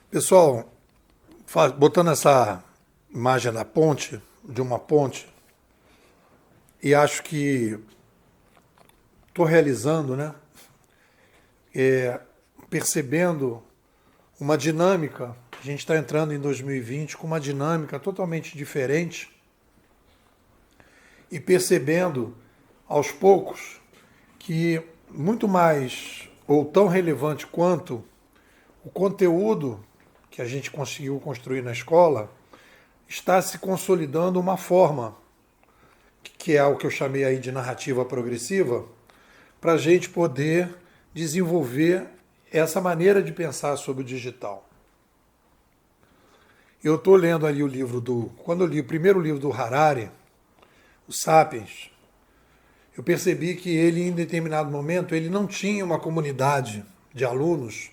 Pessoal, botando essa imagem da ponte, de uma ponte, e acho que estou realizando, né? Percebendo uma dinâmica. A gente está entrando em 2020 com uma dinâmica totalmente diferente e percebendo aos poucos que muito mais ou tão relevante quanto o conteúdo que a gente conseguiu construir na escola está se consolidando uma forma, que é o que eu chamei aí de narrativa progressiva, para a gente poder desenvolver essa maneira de pensar sobre o digital. Eu estou lendo ali o livro Quando eu li o primeiro livro do Harari, o Sapiens, eu percebi que ele, em determinado momento, ele não tinha uma comunidade de alunos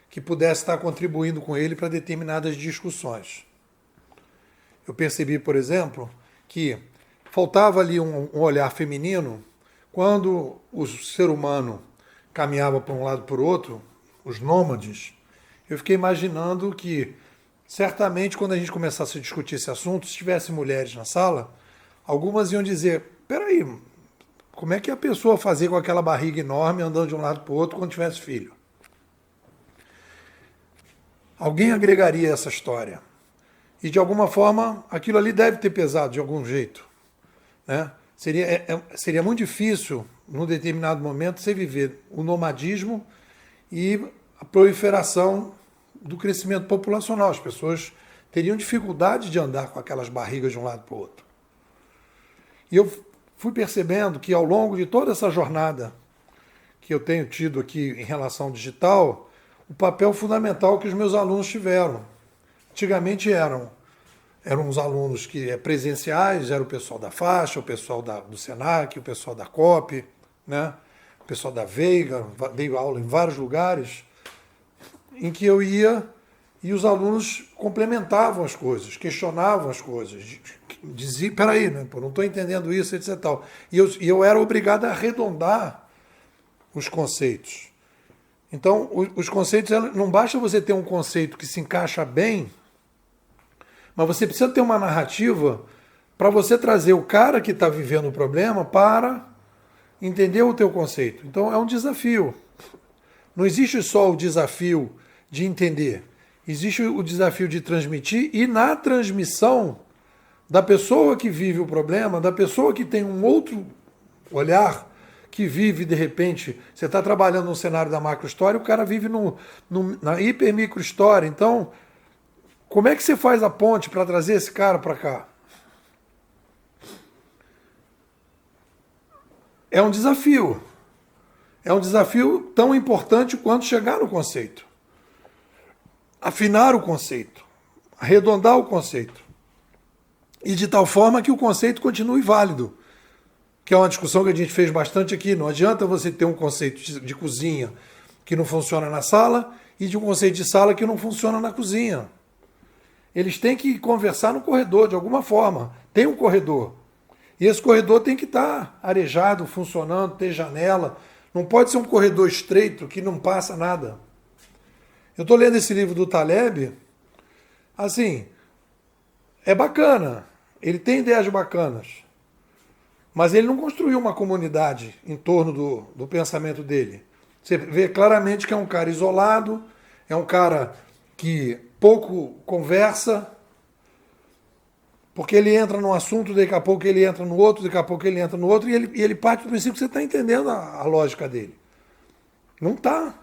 que pudesse estar contribuindo com ele para determinadas discussões. Eu percebi, por exemplo, que faltava ali um olhar feminino quando o ser humano caminhava para um lado e para o outro, os nômades. Eu fiquei imaginando que, certamente, quando a gente começasse a discutir esse assunto, se tivesse mulheres na sala, algumas iam dizer: peraí, como é que a pessoa fazia com aquela barriga enorme andando de um lado para o outro quando tivesse filho? Alguém agregaria essa história. E, de alguma forma, aquilo ali deve ter pesado de algum jeito. Né? Seria muito difícil, num determinado momento, você viver o nomadismo e a proliferação do crescimento populacional. As pessoas teriam dificuldade de andar com aquelas barrigas de um lado para o outro. E eu fui percebendo que, ao longo de toda essa jornada que eu tenho tido aqui em relação ao digital, o papel fundamental que os meus alunos tiveram. Antigamente eram os alunos que presenciais, era o pessoal da faixa, o pessoal do Senac, o pessoal da COP, né? O pessoal da Veiga, dei aula em vários lugares, em que eu ia e os alunos complementavam as coisas, questionavam as coisas, diziam: peraí, né, pô, não estou entendendo isso, etc. Tal. E eu era obrigado a arredondar os conceitos. Então, os conceitos, não basta você ter um conceito que se encaixa bem, mas você precisa ter uma narrativa para você trazer o cara que está vivendo o problema para entender o teu conceito. Então, é um desafio. Não existe só o desafio de entender. Existe o desafio de transmitir e, na transmissão da pessoa que vive o problema, da pessoa que tem um outro olhar, que vive, de repente, você está trabalhando no cenário da macro-história, o cara vive na hiper-micro-história. Então, como é que você faz a ponte para trazer esse cara para cá? É um desafio. É um desafio tão importante quanto chegar no conceito. Afinar o conceito. Arredondar o conceito. E de tal forma que o conceito continue válido. Que é uma discussão que a gente fez bastante aqui. Não adianta você ter um conceito de cozinha que não funciona na sala e de um conceito de sala que não funciona na cozinha. Eles têm que conversar no corredor, de alguma forma. Tem um corredor. E esse corredor tem que estar arejado, funcionando, ter janela. Não pode ser um corredor estreito que não passa nada. Eu estou lendo esse livro do Taleb. Assim, é bacana. Ele tem ideias bacanas. Mas ele não construiu uma comunidade em torno do pensamento dele. Você vê claramente que é um cara isolado, é um cara que pouco conversa, porque ele entra num assunto, daqui a pouco ele entra no outro, daqui a pouco ele entra no outro, e ele parte do princípio que você está entendendo a lógica dele. Não está.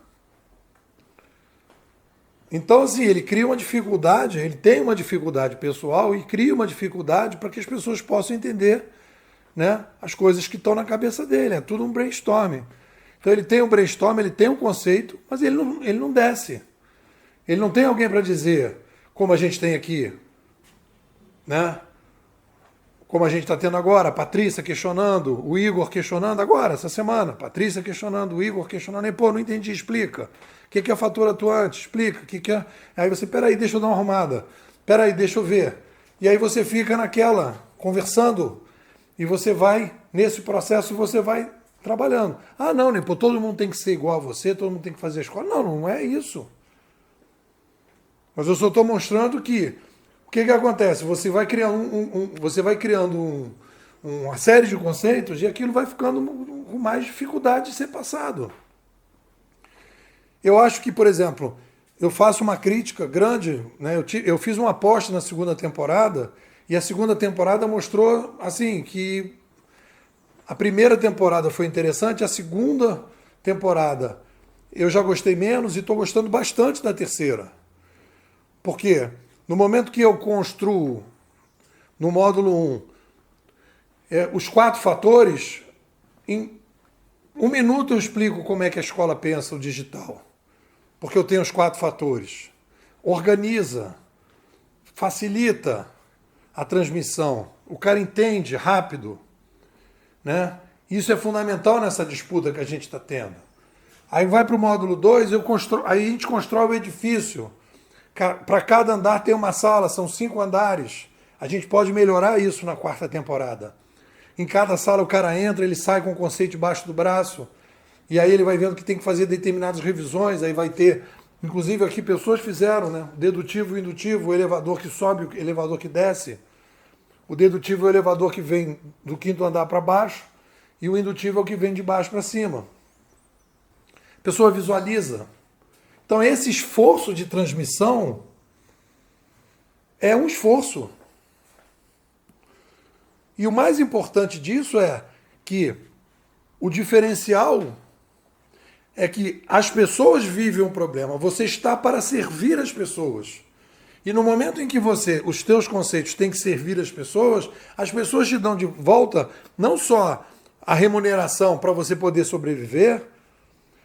Então, assim, ele cria uma dificuldade, ele tem uma dificuldade pessoal e cria uma dificuldade para que as pessoas possam entender, né, as coisas que estão na cabeça dele. É tudo um brainstorming. Então ele tem um brainstorm, ele tem um conceito, mas ele não desce. Ele não tem alguém para dizer, como a gente tem aqui, né? Como a gente está tendo agora, a Patrícia questionando, o Igor questionando agora, essa semana. Patrícia questionando, o Igor questionando. E, pô, não entendi, explica. O que é fator atuante? Explica. O que é... Aí você, peraí, deixa eu dar uma arrumada. Peraí, deixa eu ver. E aí você fica naquela, conversando. E você vai, nesse processo, você vai trabalhando. Ah, não, né? Pô, todo mundo tem que ser igual a você, todo mundo tem que fazer a escola. Não, não é isso. Mas eu só estou mostrando que o que acontece? Você vai criando, uma série de conceitos e aquilo vai ficando com mais dificuldade de ser passado. Eu acho que, por exemplo, eu faço uma crítica grande, né? Eu fiz uma aposta na segunda temporada e a segunda temporada mostrou assim que a primeira temporada foi interessante, a segunda temporada eu já gostei menos e estou gostando bastante da terceira. Porque no momento que eu construo no módulo 1 os 4 fatores, em 1 minuto eu explico como é que a escola pensa o digital. Porque eu tenho os 4 fatores. Organiza, facilita a transmissão. O cara entende rápido, né? Isso é fundamental nessa disputa que a gente está tendo. Aí vai para o módulo 2, aí a gente constrói o edifício. Para cada andar tem uma sala, são 5 andares. A gente pode melhorar isso na 4ª temporada. Em cada sala o cara entra, ele sai com o conceito debaixo do braço. E aí ele vai vendo que tem que fazer determinadas revisões, aí vai ter, inclusive aqui pessoas fizeram, né? Dedutivo e indutivo, o elevador que sobe, o elevador que desce. O dedutivo é o elevador que vem do 5º andar para baixo e o indutivo é o que vem de baixo para cima. A pessoa visualiza. Então esse esforço de transmissão é um esforço. E o mais importante disso é que o diferencial é que as pessoas vivem um problema. Você está para servir as pessoas. E no momento em que os teus conceitos têm que servir as pessoas te dão de volta não só a remuneração para você poder sobreviver,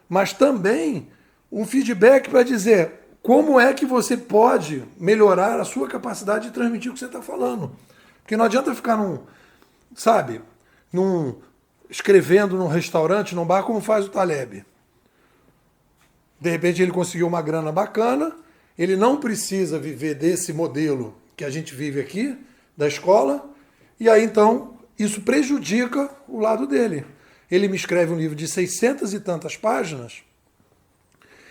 mas também um feedback para dizer como é que você pode melhorar a sua capacidade de transmitir o que você está falando. Porque não adianta ficar escrevendo num restaurante, num bar, como faz o Taleb. De repente ele conseguiu uma grana bacana, ele não precisa viver desse modelo que a gente vive aqui, da escola, e aí então isso prejudica o lado dele. Ele me escreve um livro de 600 e tantas páginas,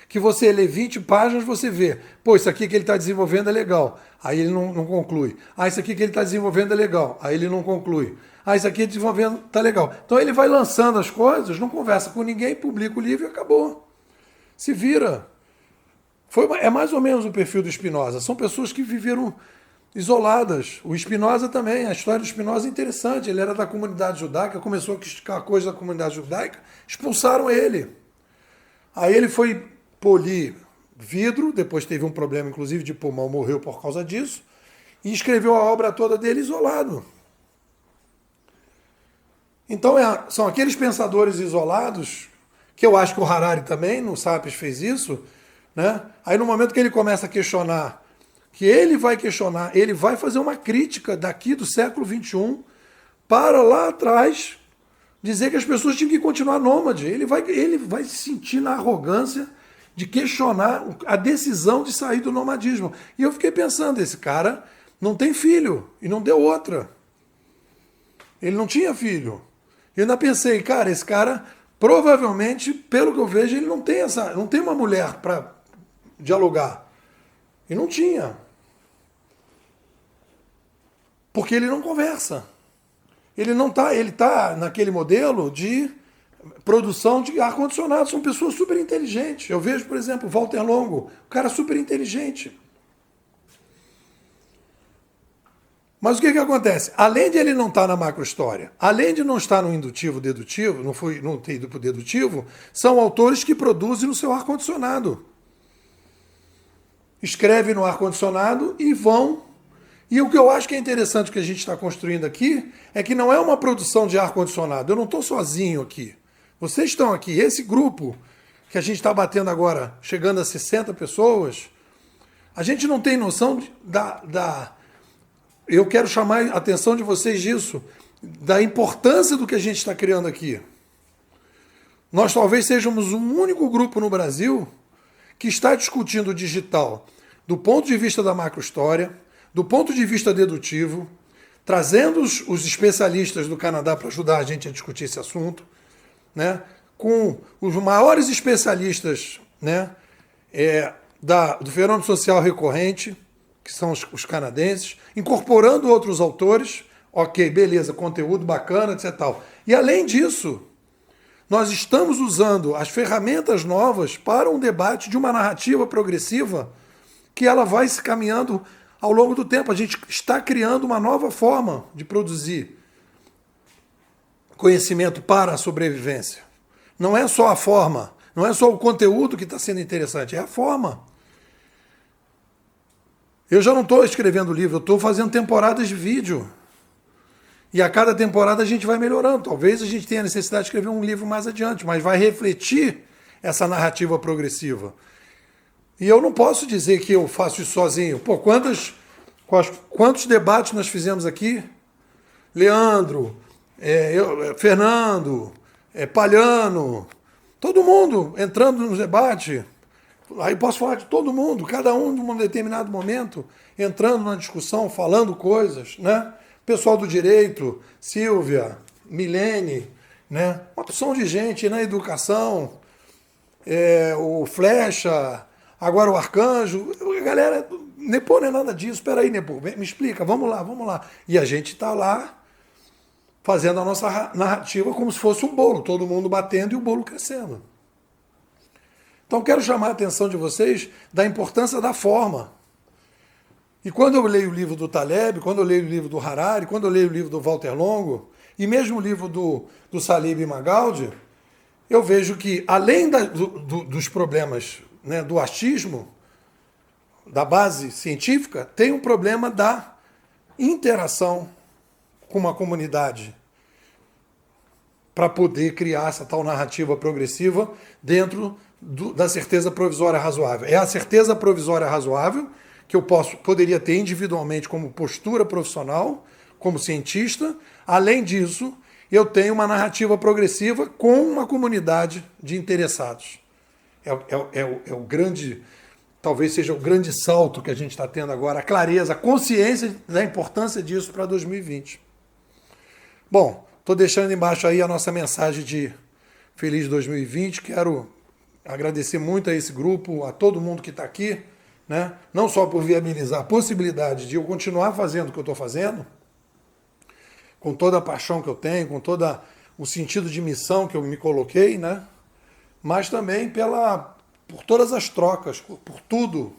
que você lê 20 páginas, você vê, pô, isso aqui que ele está desenvolvendo é legal, aí ele não conclui. Ah, isso aqui que ele está desenvolvendo é legal, aí ele não conclui. Ah, isso aqui desenvolvendo está legal. Então ele vai lançando as coisas, não conversa com ninguém, publica o livro e acabou. Se vira. É mais ou menos o perfil do Spinoza. São pessoas que viveram isoladas. O Spinoza também, a história do Spinoza é interessante. Ele era da comunidade judaica, começou a criticar coisas da comunidade judaica, expulsaram ele. Aí ele foi polir vidro, depois teve um problema, inclusive, de pulmão, morreu por causa disso, e escreveu a obra toda dele isolado. Então são aqueles pensadores isolados, que eu acho que o Harari também, no Sapiens, fez isso, né? Aí no momento que ele começa a questionar, ele vai fazer uma crítica daqui do século XXI para lá atrás dizer que as pessoas tinham que continuar nômade. Ele vai se sentir na arrogância de questionar a decisão de sair do nomadismo. E eu fiquei pensando, esse cara não tem filho e não deu outra. Ele não tinha filho. Eu ainda pensei, cara, esse cara provavelmente, pelo que eu vejo, ele não tem uma mulher para dialogar. E não tinha. Porque ele não conversa. Ele está naquele modelo de produção de ar-condicionado. São pessoas super inteligentes. Eu vejo, por exemplo, Walter Longo, um cara super inteligente. Mas o que acontece? Além de ele não estar na macro-história, além de não estar no indutivo-dedutivo, não ter ido para o dedutivo, são autores que produzem no seu ar-condicionado. Escrevem no ar-condicionado e vão. E o que eu acho que é interessante que a gente está construindo aqui é que não é uma produção de ar-condicionado. Eu não estou sozinho aqui. Vocês estão aqui. Esse grupo que a gente está batendo agora, chegando a 60 pessoas, a gente não tem noção eu quero chamar a atenção de vocês disso, da importância do que a gente está criando aqui. Nós talvez sejamos um único grupo no Brasil que está discutindo o digital do ponto de vista da macro-história, do ponto de vista dedutivo, trazendo os especialistas do Canadá para ajudar a gente a discutir esse assunto, né? Com os maiores especialistas, né? do fenômeno social recorrente, que são os canadenses, incorporando outros autores, ok, beleza, conteúdo bacana, etc. Tal. E além disso, nós estamos usando as ferramentas novas para um debate de uma narrativa progressiva que ela vai se caminhando ao longo do tempo. A gente está criando uma nova forma de produzir conhecimento para a sobrevivência. Não é só a forma, não é só o conteúdo que está sendo interessante, é a forma. Eu já não estou escrevendo livro, eu estou fazendo temporadas de vídeo. E a cada temporada a gente vai melhorando. Talvez a gente tenha necessidade de escrever um livro mais adiante, mas vai refletir essa narrativa progressiva. E eu não posso dizer que eu faço isso sozinho. Pô, quantos debates nós fizemos aqui? Leandro, Fernando, Palhano, todo mundo entrando no debate. Aí posso falar de todo mundo, cada um num determinado momento, entrando na discussão, falando coisas, né? Pessoal do direito, Silvia, Milene, né? Uma opção de gente na educação, o Flecha, agora o Arcanjo. Galera, Nepô não é nada disso. Espera aí, Nepô, me explica, vamos lá. E a gente está lá fazendo a nossa narrativa como se fosse um bolo, todo mundo batendo e o bolo crescendo. Então, quero chamar a atenção de vocês da importância da forma. E quando eu leio o livro do Taleb, quando eu leio o livro do Harari, quando eu leio o livro do Walter Longo, e mesmo o livro do Salib Magaldi, eu vejo que, além dos problemas, né, do achismo, da base científica, tem um problema da interação com uma comunidade para poder criar essa tal narrativa progressiva dentro da certeza provisória razoável. É a certeza provisória razoável que eu poderia ter individualmente como postura profissional, como cientista. Além disso, eu tenho uma narrativa progressiva com uma comunidade de interessados. É o grande, talvez seja o grande salto que a gente está tendo agora, a clareza, a consciência da importância disso para 2020. Bom, estou deixando embaixo aí a nossa mensagem de Feliz 2020. Quero agradecer muito a esse grupo, a todo mundo que está aqui, né? Não só por viabilizar a possibilidade de eu continuar fazendo o que eu estou fazendo, com toda a paixão que eu tenho, com todo o sentido de missão que eu me coloquei, né? Mas também por todas as trocas, por tudo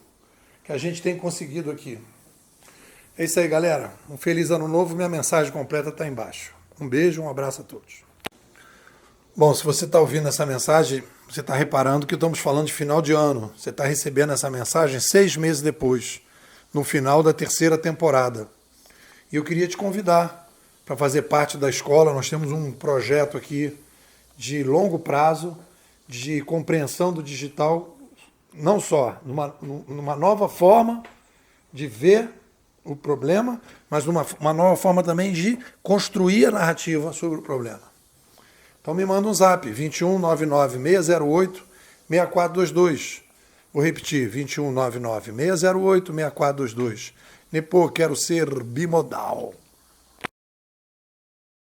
que a gente tem conseguido aqui. É isso aí, galera. Um feliz ano novo. Minha mensagem completa está embaixo. Um beijo, um abraço a todos. Bom, se você está ouvindo essa mensagem, você está reparando que estamos falando de final de ano. Você está recebendo essa mensagem 6 meses depois, no final da 3ª temporada. E eu queria te convidar para fazer parte da escola. Nós temos um projeto aqui de longo prazo, de compreensão do digital, não só numa nova forma de ver o problema, mas uma nova forma também de construir a narrativa sobre o problema. Então me manda um zap, 21 99 608 6422. Vou repetir, 21 99 608 6422. Nepô, quero ser bimodal.